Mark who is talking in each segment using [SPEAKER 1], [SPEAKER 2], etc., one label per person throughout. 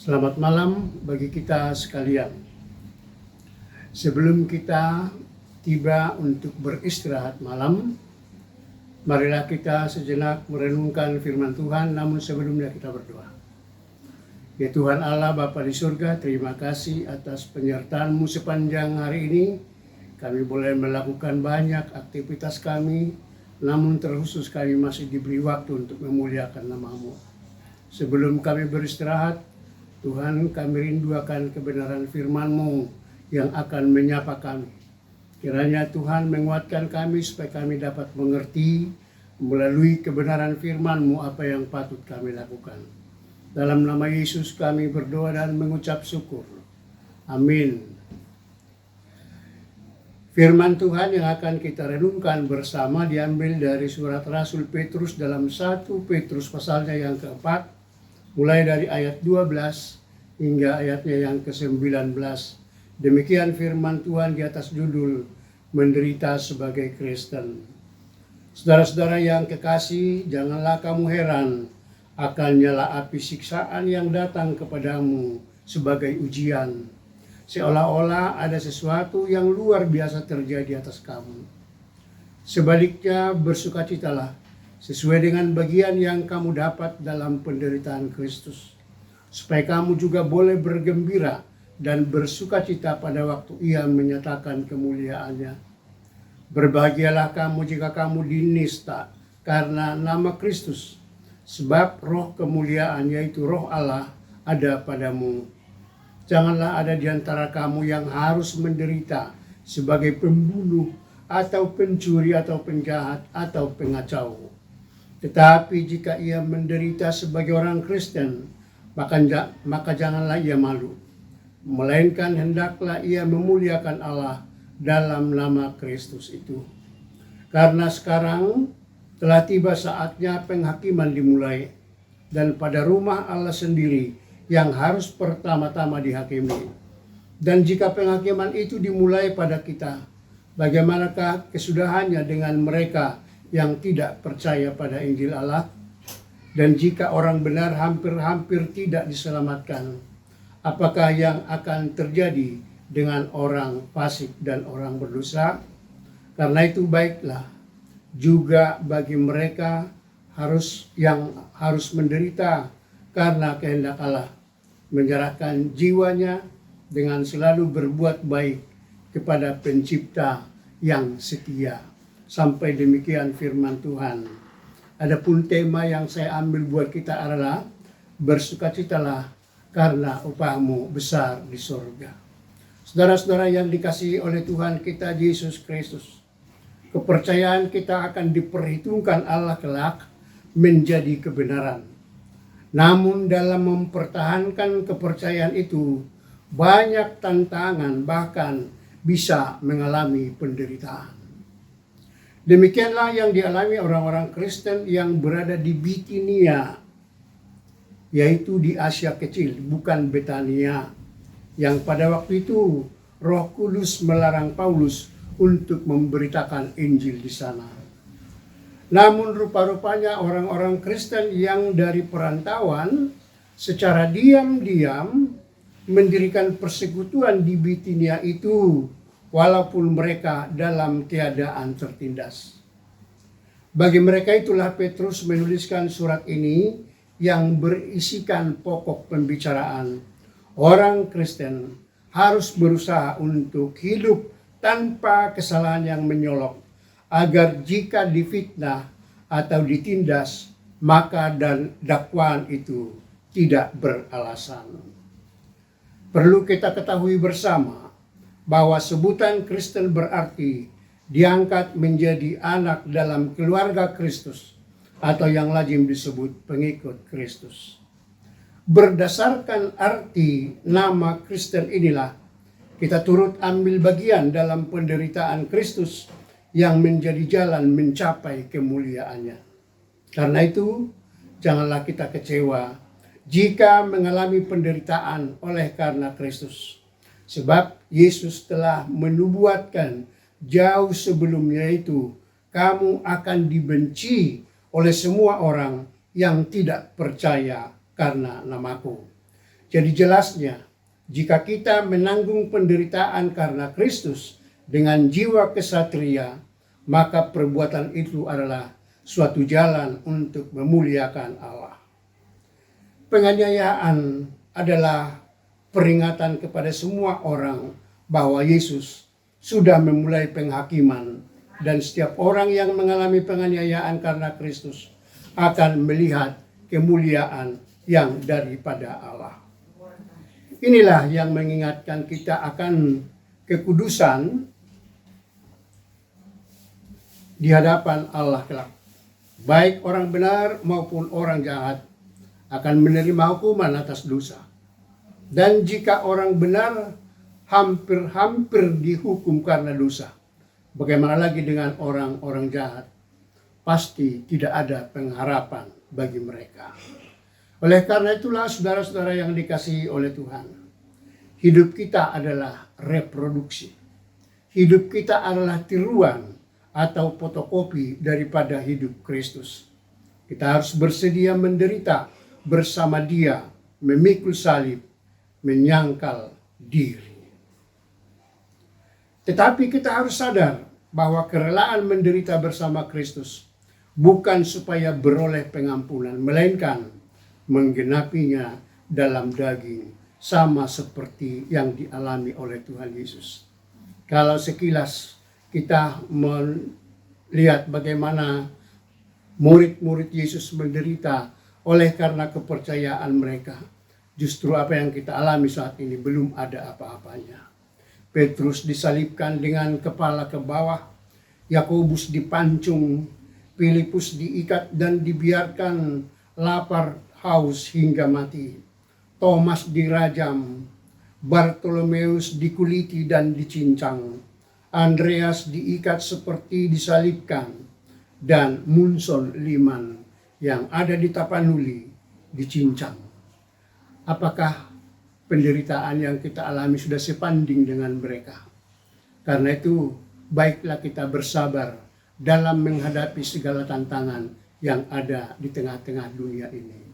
[SPEAKER 1] Selamat malam bagi kita sekalian. Sebelum kita tiba untuk beristirahat malam, marilah kita sejenak merenungkan firman Tuhan, namun sebelumnya kita berdoa. Ya Tuhan Allah Bapa di surga, terima kasih atas penyertaan-Mu sepanjang hari ini. Kami boleh melakukan banyak aktivitas kami, namun terkhusus kami masih diberi waktu untuk memuliakan nama-Mu. Sebelum kami beristirahat, Tuhan, kami rindu akan kebenaran firman-Mu yang akan menyapa kami. Kiranya Tuhan menguatkan kami supaya kami dapat mengerti melalui kebenaran firman-Mu apa yang patut kami lakukan. Dalam nama Yesus kami berdoa dan mengucap syukur. Amin. Firman Tuhan yang akan kita renungkan bersama diambil dari surat Rasul Petrus dalam 1 Petrus pasalnya yang keempat, mulai dari ayat 12 hingga ayatnya yang ke-19. Demikian firman Tuhan di atas judul Menderita sebagai Kristen. Saudara-saudara yang kekasih, janganlah kamu heran akan nyala api siksaan yang datang kepadamu sebagai ujian, seolah-olah ada sesuatu yang luar biasa terjadi atas kamu. Sebaliknya bersukacitalah sesuai dengan bagian yang kamu dapat dalam penderitaan Kristus, supaya kamu juga boleh bergembira dan bersukacita pada waktu Ia menyatakan kemuliaannya. Berbahagialah kamu jika kamu dinista karena nama Kristus, sebab roh kemuliaan yaitu roh Allah ada padamu. Janganlah ada di antara kamu yang harus menderita sebagai pembunuh atau pencuri atau penjahat atau pengacau. Tetapi jika ia menderita sebagai orang Kristen, maka janganlah ia malu, melainkan hendaklah ia memuliakan Allah dalam nama Kristus itu. Karena sekarang telah tiba saatnya penghakiman dimulai, dan pada rumah Allah sendiri yang harus pertama-tama dihakimi. Dan jika penghakiman itu dimulai pada kita, bagaimanakah kesudahannya dengan mereka yang tidak percaya pada Injil Allah? Dan jika orang benar hampir-hampir tidak diselamatkan, apakah yang akan terjadi dengan orang fasik dan orang berdosa? Karena itu baiklah juga bagi mereka yang harus menderita karena kehendak Allah, menyerahkan jiwanya dengan selalu berbuat baik kepada Pencipta yang setia. Sampai demikian firman Tuhan. Adapun tema yang saya ambil buat kita adalah bersukacitalah karena upahmu besar di surga. Saudara-saudara yang dikasihi oleh Tuhan kita Yesus Kristus, kepercayaan kita akan diperhitungkan Allah kelak menjadi kebenaran. Namun dalam mempertahankan kepercayaan itu banyak tantangan, bahkan bisa mengalami penderitaan. Demikianlah yang dialami orang-orang Kristen yang berada di Bitinia, yaitu di Asia Kecil, bukan Betania, yang pada waktu itu Roh Kudus melarang Paulus untuk memberitakan Injil di sana. Namun rupa-rupanya orang-orang Kristen yang dari perantauan secara diam-diam mendirikan persekutuan di Bitinia itu, walaupun mereka dalam keadaan tertindas. Bagi mereka itulah Petrus menuliskan surat ini yang berisikan pokok pembicaraan. Orang Kristen harus berusaha untuk hidup tanpa kesalahan yang menyolok, agar jika difitnah atau ditindas, maka dakwaan itu tidak beralasan. Perlu kita ketahui bersama bahwa sebutan Kristen berarti diangkat menjadi anak dalam keluarga Kristus, atau yang lazim disebut pengikut Kristus. Berdasarkan arti nama Kristen inilah kita turut ambil bagian dalam penderitaan Kristus yang menjadi jalan mencapai kemuliaannya. Karena itu, janganlah kita kecewa jika mengalami penderitaan oleh karena Kristus. Sebab Yesus telah menubuatkan jauh sebelumnya itu, kamu akan dibenci oleh semua orang yang tidak percaya karena namaku. Jadi jelasnya, jika kita menanggung penderitaan karena Kristus dengan jiwa kesatria, maka perbuatan itu adalah suatu jalan untuk memuliakan Allah. Penganiayaan adalah peringatan kepada semua orang bahwa Yesus sudah memulai penghakiman, dan setiap orang yang mengalami penganiayaan karena Kristus akan melihat kemuliaan yang daripada Allah. Inilah yang mengingatkan kita akan kekudusan di hadapan Allah kelak. Baik orang benar maupun orang jahat akan menerima hukuman atas dosa. Dan jika orang benar hampir-hampir dihukum karena dosa, bagaimana lagi dengan orang-orang jahat? Pasti tidak ada pengharapan bagi mereka. Oleh karena itulah saudara-saudara yang dikasihi oleh Tuhan, hidup kita adalah reproduksi. Hidup kita adalah tiruan atau fotokopi daripada hidup Kristus. Kita harus bersedia menderita bersama Dia, memikul salib, menyangkal diri. Tetapi kita harus sadar bahwa kerelaan menderita bersama Kristus bukan supaya beroleh pengampunan, melainkan menggenapinya dalam daging, sama seperti yang dialami oleh Tuhan Yesus. Kalau sekilas kita melihat bagaimana murid-murid Yesus menderita oleh karena kepercayaan mereka, justru apa yang kita alami saat ini belum ada apa-apanya. Petrus disalibkan dengan kepala ke bawah, Yakobus dipancung, Filipus diikat dan dibiarkan lapar haus hingga mati. Thomas dirajam, Bartolomeus dikuliti dan dicincang, Andreas diikat seperti disalibkan, dan Munson Liman yang ada di Tapanuli dicincang. Apakah penderitaan yang kita alami sudah sebanding dengan mereka? Karena itu baiklah kita bersabar dalam menghadapi segala tantangan yang ada di tengah-tengah dunia ini.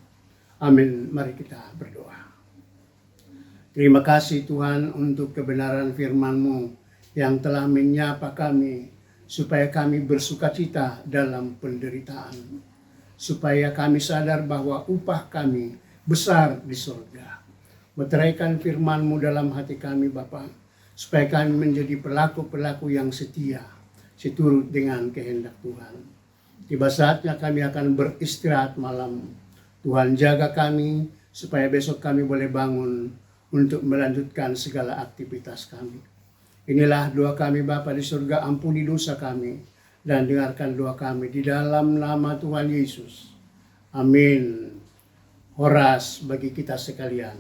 [SPEAKER 1] Amin. Mari kita berdoa. Terima kasih Tuhan untuk kebenaran firman-Mu yang telah menyapa kami supaya kami bersukacita dalam penderitaan. Supaya kami sadar bahwa upah kami besar di surga. Meteraikan firman-Mu dalam hati kami Bapa, supaya kami menjadi pelaku-pelaku yang setia, seturut dengan kehendak Tuhan. Tiba saatnya kami akan beristirahat malam. Tuhan jaga kami supaya besok kami boleh bangun untuk melanjutkan segala aktivitas kami. Inilah doa kami Bapa di surga, ampuni dosa kami dan dengarkan doa kami di dalam nama Tuhan Yesus. Amin. Horas bagi kita sekalian.